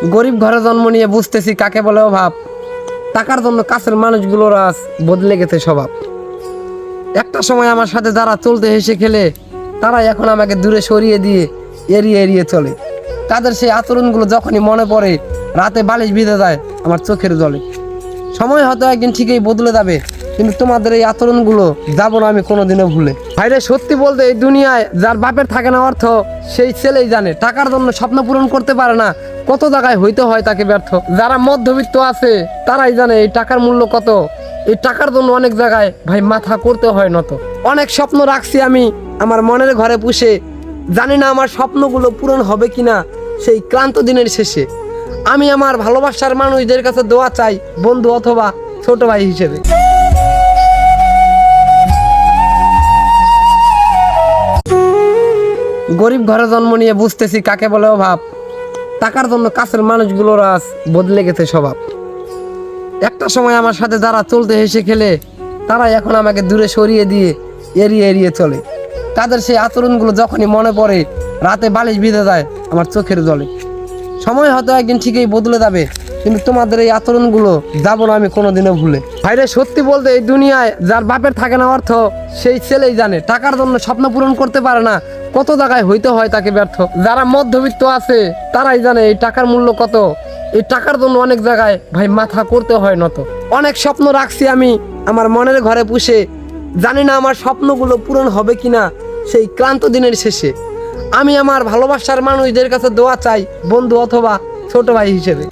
গরিব ঘরে জন্ম নিয়ে বুঝতেছি কাকে বলে অভাব। টাকার জন্য কাছের মানুষগুলোর আজ বদলে গেছে স্বভাব। একটা সময় আমার সাথে যারা চলতে হেসে খেলে, তারাই এখন আমাকে দূরে সরিয়ে দিয়ে এড়িয়ে এড়িয়ে চলে। তাদের সেই আচরণগুলো যখনই মনে পড়ে, রাতে বালিশ ভিজে যায় আমার চোখের জলে। সময় হয়তো একদিন ঠিকই বদলে যাবে, কিন্তু তোমাদের এই আচরণগুলো যাবো না আমি কোনোদিনও ভুলে। ভাইরে, সত্যি বলতে এই দুনিয়ায় যার বাপের থাকে না অর্থ, সেই ছেলেই জানে টাকার জন্য স্বপ্ন পূরণ করতে পারে না কত জায়গায় হইতে হয় তাকে ব্যর্থ। যারা মধ্যবিত্ত আছে তারাই জানে এই টাকার মূল্য কত। এই টাকার জন্য অনেক জায়গায় ভাই মাথা করতে হয় নত। অনেক স্বপ্ন রাখছি আমি আমার মনের ঘরে পুষে, জানি না আমার স্বপ্নগুলো পূরণ হবে কিনা সেই ক্লান্ত দিনের শেষে। আমি আমার ভালোবাসার মানুষদের কাছে দোয়া চাই, বন্ধু অথবা ছোট ভাই হিসেবে। গরিব ঘরে জন্ম নিয়ে বুঝতেছি কাকে বলে অভাব। টাকার জন্য কাছের মানুষগুলোর আজ বদলে গেছে স্বভাব। একটা সময় আমার সাথে যারা চলতে হেসে খেলে, তারাই এখন আমাকে দূরে সরিয়ে দিয়ে এড়িয়ে এড়িয়ে চলে। তাদের সেই আচরণগুলো যখনই মনে পড়ে, রাতে বালিশ ভিজে যায় আমার চোখের জলে। সময় হয়তো একদিন ঠিকই বদলে যাবে, কিন্তু তোমাদের এই আচরণগুলো যাবো না আমি কোনোদিনও ভুলে। ভাইরে, সত্যি বলতে এই দুনিয়ায় যার বাপের থাকে না অর্থ, সেই ছেলেই জানে টাকার জন্য স্বপ্ন পূরণ করতে পারে না কত জায়গায় হইতে হয় তাকে ব্যর্থ। যারা মধ্যবিত্ত আছে তারাই জানে এই টাকার মূল্য কত। এই টাকার জন্য অনেক জায়গায় ভাই মাথা করতে হয় নত। অনেক স্বপ্ন রাখছি আমি আমার মনের ঘরে পুষে, জানি না আমার স্বপ্নগুলো পূরণ হবে কিনা সেই ক্লান্ত দিনের শেষে। আমি আমার ভালোবাসার মানুষদের কাছে দোয়া চাই, বন্ধু অথবা ছোট ভাই হিসেবে।